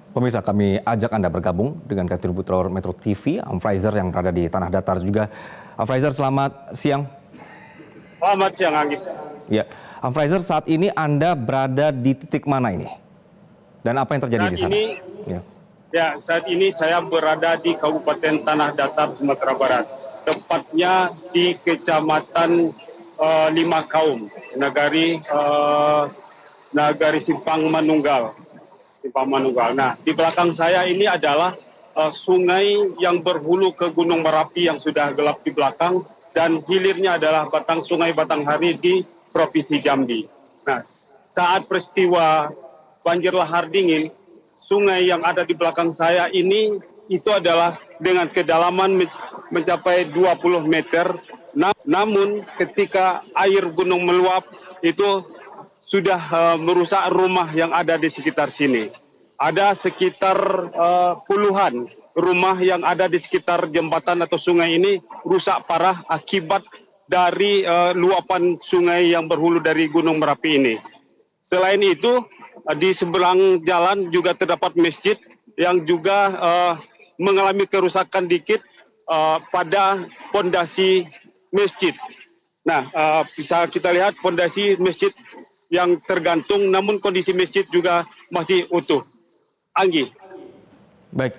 Pemirsa, kami ajak Anda bergabung dengan kontributor Metro TV, Fraser yang berada di Tanah Datar juga. Fraser, selamat siang. Selamat siang, Anggi. Ya, Fraser, saat ini Anda berada di titik mana ini? Dan apa yang terjadi di sana? Saat ini saya berada di Kabupaten Tanah Datar, Sumatera Barat. Tepatnya di Kecamatan Lima Kaum, Nagari Simpang Manunggal. Nah, di belakang saya ini adalah sungai yang berhulu ke Gunung Merapi yang sudah gelap di belakang, dan hilirnya adalah Sungai Batanghari di Provinsi Jambi. Nah, saat peristiwa banjir lahar dingin, sungai yang ada di belakang saya ini itu adalah dengan kedalaman mencapai 20 meter. Namun ketika air gunung meluap itu sudah merusak rumah yang ada di sekitar sini. Ada sekitar puluhan rumah yang ada di sekitar jembatan atau sungai ini rusak parah akibat dari luapan sungai yang berhulu dari Gunung Merapi ini. Selain itu, di seberang jalan juga terdapat masjid yang juga mengalami kerusakan dikit pada pondasi masjid. Nah, bisa kita lihat pondasi masjid yang tergantung, namun kondisi masjid juga masih utuh. Anggi. Baik,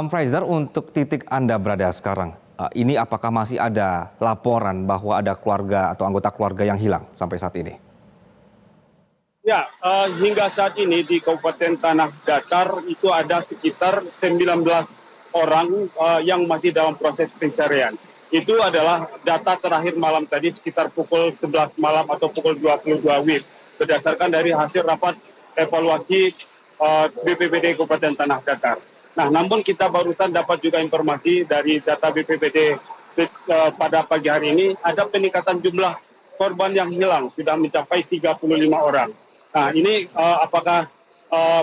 Fraser, untuk titik Anda berada sekarang, ini apakah masih ada laporan bahwa ada keluarga atau anggota keluarga yang hilang sampai saat ini? Ya, hingga saat ini di Kabupaten Tanah Datar itu ada sekitar 19 orang yang masih dalam proses pencarian. Itu adalah data terakhir malam tadi sekitar pukul 11 malam atau pukul 22 WIB. Berdasarkan dari hasil rapat evaluasi BPBD Kabupaten Tanah Datar. Nah, namun kita barusan dapat juga informasi dari data BPBD pada pagi hari ini ada peningkatan jumlah korban yang hilang sudah mencapai 35 orang. Nah, ini apakah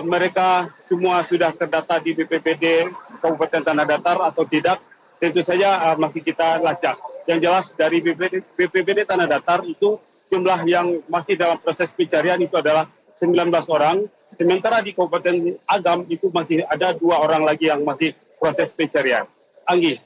mereka semua sudah terdata di BPBD Kabupaten Tanah Datar atau tidak? Tentu saja masih kita lacak. Yang jelas dari BPBD Tanah Datar itu jumlah yang masih dalam proses pencarian itu adalah 19 orang. Sementara di Kabupaten Agam itu masih ada 2 orang lagi yang masih proses pencarian. Anggi.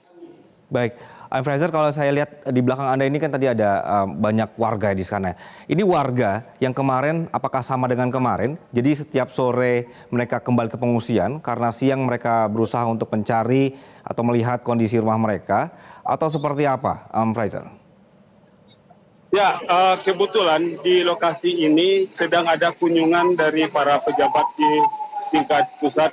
Baik, Fraser, kalau saya lihat di belakang Anda ini kan tadi ada banyak warga di sana. Ini warga yang kemarin apakah sama dengan kemarin? Jadi setiap sore mereka kembali ke pengungsian karena siang mereka berusaha untuk mencari atau melihat kondisi rumah mereka, atau seperti apa, Fraser? Ya, kebetulan di lokasi ini sedang ada kunjungan dari para pejabat di tingkat pusat,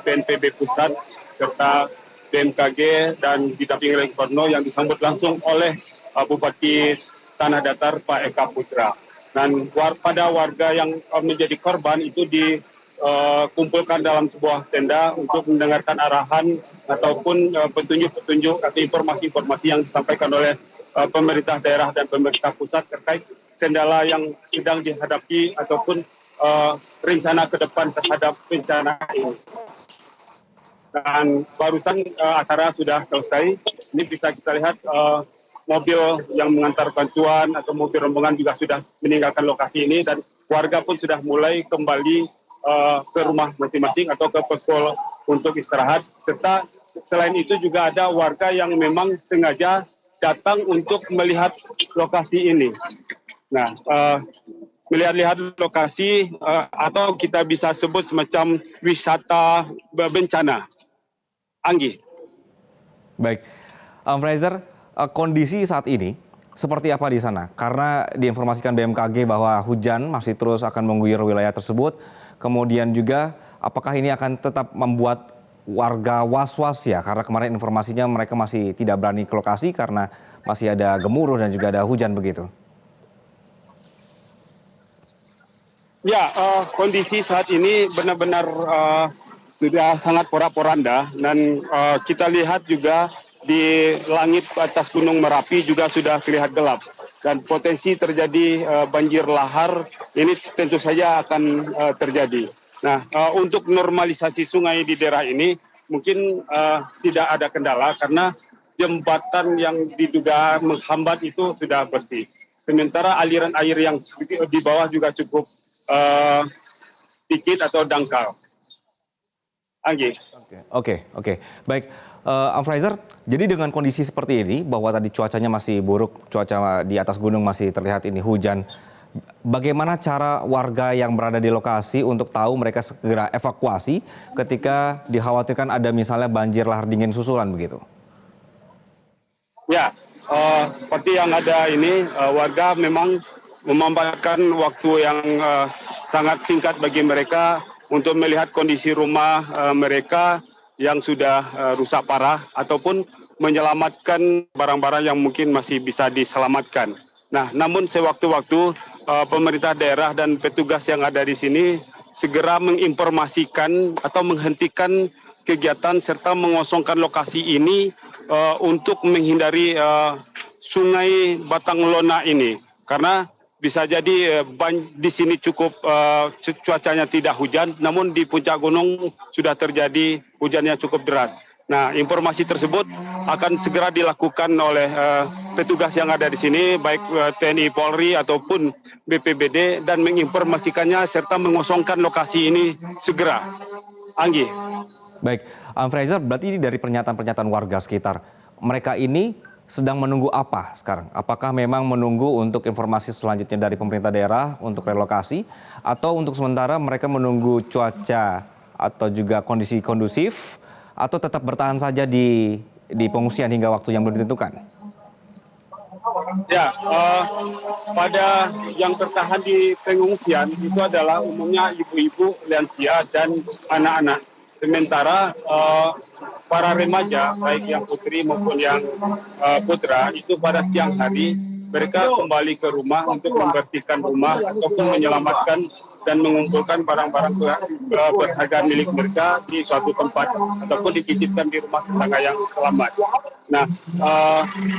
BNPB pusat, serta BMKG dan didampingi oleh Gubernur yang disambut langsung oleh Bupati Tanah Datar Pak Eka Putra. Dan pada warga yang menjadi korban itu dikumpulkan dalam sebuah tenda untuk mendengarkan arahan ataupun petunjuk-petunjuk atau informasi-informasi yang disampaikan oleh pemerintah daerah dan pemerintah pusat terkait kendala yang sedang dihadapi ataupun rencana ke depan terhadap bencana ini. Dan barusan acara sudah selesai. Ini bisa kita lihat mobil yang mengantar bantuan atau mobil rombongan juga sudah meninggalkan lokasi ini, dan warga pun sudah mulai kembali ke rumah masing-masing atau ke posko untuk istirahat. Serta selain itu juga ada warga yang memang sengaja datang untuk melihat lokasi ini. Nah, melihat-lihat lokasi atau kita bisa sebut semacam wisata bencana. Anggi. Baik, Fraser, kondisi saat ini seperti apa di sana? Karena diinformasikan BMKG bahwa hujan masih terus akan mengguyur wilayah tersebut. Kemudian juga apakah ini akan tetap membuat warga was-was ya? Karena kemarin informasinya mereka masih tidak berani ke lokasi karena masih ada gemuruh dan juga ada hujan begitu. Ya, kondisi saat ini benar-benar sudah sangat porak-poranda, dan kita lihat juga di langit atas Gunung Merapi juga sudah terlihat gelap, dan potensi terjadi banjir lahar ini tentu saja akan terjadi. Nah, untuk normalisasi sungai di daerah ini mungkin tidak ada kendala karena jembatan yang diduga menghambat itu sudah bersih. Sementara aliran air yang di bawah juga cukup sedikit atau dangkal. Anggi. Oke. Baik, Fraser, jadi dengan kondisi seperti ini, bahwa tadi cuacanya masih buruk, cuaca di atas gunung masih terlihat ini hujan, bagaimana cara warga yang berada di lokasi untuk tahu mereka segera evakuasi ketika dikhawatirkan ada misalnya banjir lahar dingin susulan begitu? Ya, seperti yang ada ini, warga memang memanfaatkan waktu yang sangat singkat bagi mereka untuk melihat kondisi rumah mereka yang sudah rusak parah ataupun menyelamatkan barang-barang yang mungkin masih bisa diselamatkan. Nah, namun sewaktu-waktu pemerintah daerah dan petugas yang ada di sini segera menginformasikan atau menghentikan kegiatan serta mengosongkan lokasi ini untuk menghindari sungai Batang Lona ini, karena bisa jadi di sini cukup cuacanya tidak hujan, namun di puncak gunung sudah terjadi hujan yang cukup deras. Nah, informasi tersebut akan segera dilakukan oleh petugas yang ada di sini, baik TNI Polri ataupun BPBD, dan menginformasikannya serta mengosongkan lokasi ini segera. Anggi. Baik, Fraser, berarti ini dari pernyataan-pernyataan warga sekitar. Mereka ini sedang menunggu apa sekarang? Apakah memang menunggu untuk informasi selanjutnya dari pemerintah daerah untuk relokasi? Atau untuk sementara mereka menunggu cuaca atau juga kondisi kondusif? Atau tetap bertahan saja di pengungsian hingga waktu yang belum ditentukan? Ya, pada yang tertahan di pengungsian itu adalah umumnya ibu-ibu, lansia, dan anak-anak. Sementara para remaja, baik yang putri maupun yang putra, itu pada siang hari mereka kembali ke rumah untuk membersihkan rumah ataupun menyelamatkan dan mengumpulkan barang-barang berharga milik mereka di suatu tempat ataupun dititipkan di rumah tetangga yang selamat. Nah,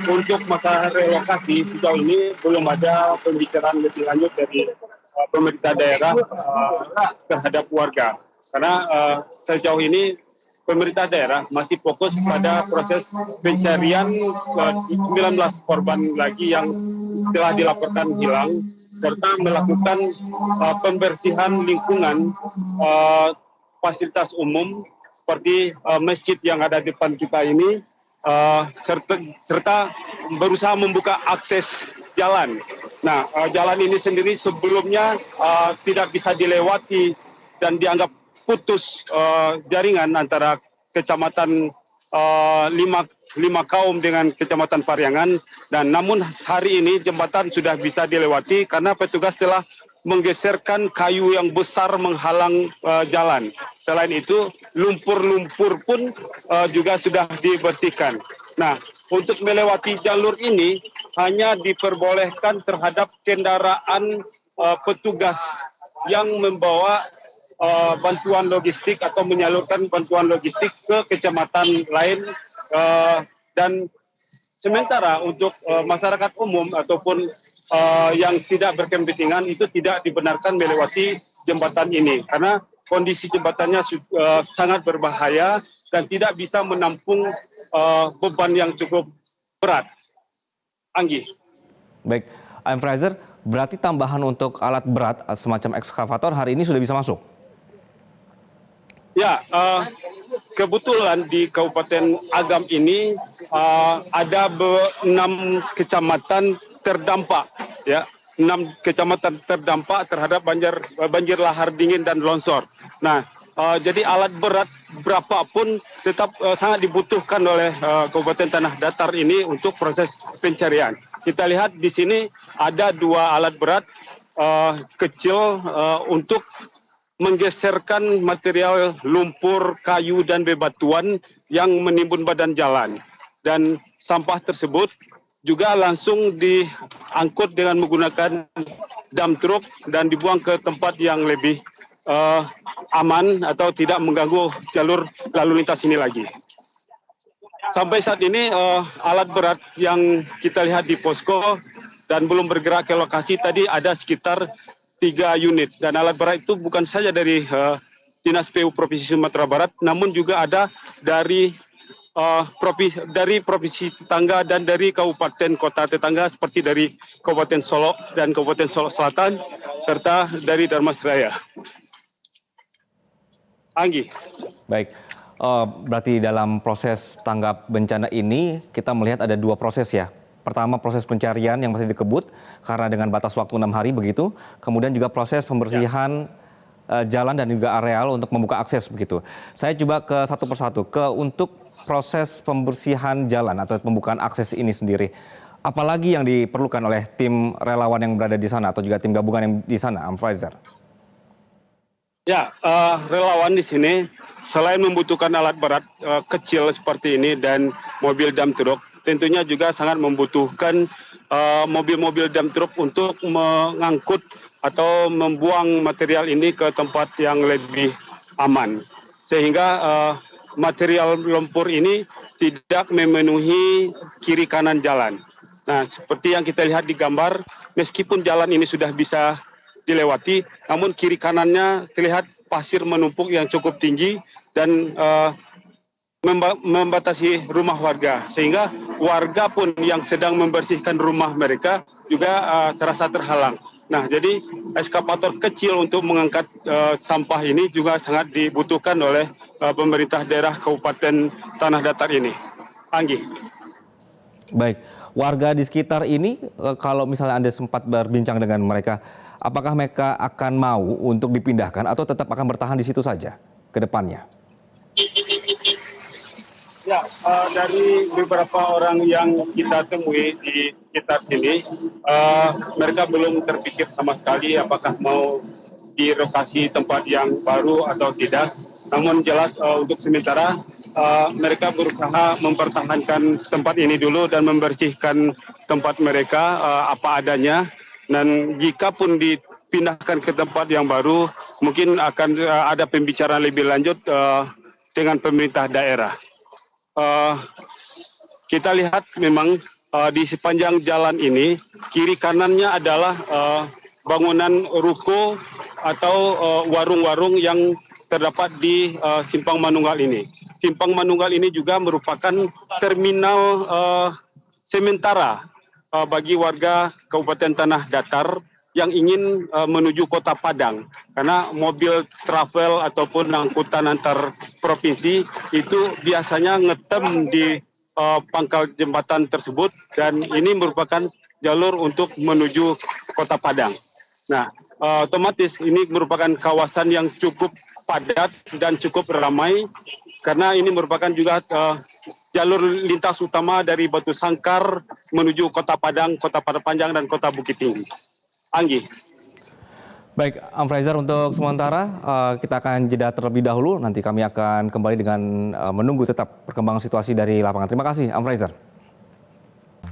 untuk masalah relokasi sejauh ini belum ada pembicaraan lebih lanjut dari pemerintah daerah terhadap warga. Karena sejauh ini pemerintah daerah masih fokus pada proses pencarian 19 korban lagi yang telah dilaporkan hilang, serta melakukan pembersihan lingkungan fasilitas umum seperti masjid yang ada di depan kita ini, serta berusaha membuka akses jalan. Nah, jalan ini sendiri sebelumnya tidak bisa dilewati dan dianggap putus jaringan antara kecamatan lima kaum dengan kecamatan Pariangan, dan namun hari ini jembatan sudah bisa dilewati karena petugas telah menggeserkan kayu yang besar menghalang jalan. Selain itu, lumpur-lumpur pun juga sudah dibersihkan. Nah, untuk melewati jalur ini hanya diperbolehkan terhadap kendaraan petugas yang membawa bantuan logistik atau menyalurkan bantuan logistik ke kecamatan lain, dan sementara untuk masyarakat umum ataupun yang tidak berkepentingan itu tidak dibenarkan melewati jembatan ini karena kondisi jembatannya sangat berbahaya dan tidak bisa menampung beban yang cukup berat. Anggi. Baik, Fraser, berarti tambahan untuk alat berat semacam ekskavator hari ini sudah bisa masuk? Ya, kebetulan di Kabupaten Agam ini ada 6 kecamatan terdampak, ya, 6 kecamatan terdampak terhadap banjir lahar dingin dan longsor. Nah, jadi alat berat berapapun tetap sangat dibutuhkan oleh Kabupaten Tanah Datar ini untuk proses pencarian. Kita lihat di sini ada 2 alat berat kecil untuk menggeserkan material lumpur, kayu, dan bebatuan yang menimbun badan jalan. Dan sampah tersebut juga langsung diangkut dengan menggunakan dump truck dan dibuang ke tempat yang lebih aman atau tidak mengganggu jalur lalu lintas ini lagi. Sampai saat ini alat berat yang kita lihat di posko dan belum bergerak ke lokasi tadi ada sekitar 3 unit, dan alat berat itu bukan saja dari Dinas PU Provinsi Sumatera Barat, namun juga ada dari provinsi tetangga dan dari kabupaten kota tetangga seperti dari Kabupaten Solok dan Kabupaten Solok Selatan serta dari Darmasraya. Anggi. Baik, berarti dalam proses tanggap bencana ini kita melihat ada 2 proses ya. Pertama proses pencarian yang masih dikebut karena dengan batas waktu 6 hari begitu. Kemudian juga proses pembersihan jalan dan juga areal untuk membuka akses begitu. Saya coba ke satu persatu, untuk proses pembersihan jalan atau pembukaan akses ini sendiri. Apalagi yang diperlukan oleh tim relawan yang berada di sana atau juga tim gabungan yang di sana, Amfrizer? Ya, relawan di sini selain membutuhkan alat berat kecil seperti ini dan mobil dump truck, tentunya juga sangat membutuhkan mobil-mobil dump truck untuk mengangkut atau membuang material ini ke tempat yang lebih aman. Sehingga material lumpur ini tidak memenuhi kiri kanan jalan. Nah, seperti yang kita lihat di gambar, meskipun jalan ini sudah bisa dilewati, namun kiri kanannya terlihat pasir menumpuk yang cukup tinggi dan membatasi rumah warga, sehingga warga pun yang sedang membersihkan rumah mereka juga terasa terhalang. Nah, jadi eskavator kecil untuk mengangkat sampah ini juga sangat dibutuhkan oleh pemerintah daerah Kabupaten Tanah Datar ini. Anggi. Baik, warga di sekitar ini kalau misalnya Anda sempat berbincang dengan mereka, apakah mereka akan mau untuk dipindahkan atau tetap akan bertahan di situ saja ke depannya? Ya, dari beberapa orang yang kita temui di sekitar sini, mereka belum terpikir sama sekali apakah mau direlokasi tempat yang baru atau tidak. Namun jelas untuk sementara mereka berusaha mempertahankan tempat ini dulu dan membersihkan tempat mereka apa adanya. Dan jika pun dipindahkan ke tempat yang baru, mungkin akan ada pembicaraan lebih lanjut dengan pemerintah daerah. Kita lihat memang di sepanjang jalan ini kiri kanannya adalah bangunan ruko atau warung-warung yang terdapat di Simpang Manunggal ini. Simpang Manunggal ini juga merupakan terminal sementara bagi warga Kabupaten Tanah Datar yang ingin menuju Kota Padang, karena mobil travel ataupun angkutan antar provinsi itu biasanya ngetem di pangkal jembatan tersebut dan ini merupakan jalur untuk menuju Kota Padang. Nah, otomatis ini merupakan kawasan yang cukup padat dan cukup ramai karena ini merupakan juga jalur lintas utama dari Batu Sangkar menuju Kota Padang, Kota Padang dan Kota Bukit Tinggi. Anggi. Baik, Amfrizer, untuk sementara kita akan jeda terlebih dahulu. Nanti kami akan kembali dengan menunggu tetap perkembangan situasi dari lapangan. Terima kasih, Amfrizer.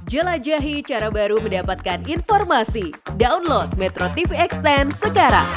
Jelajahi cara baru mendapatkan informasi. Download Metro TV Extend sekarang.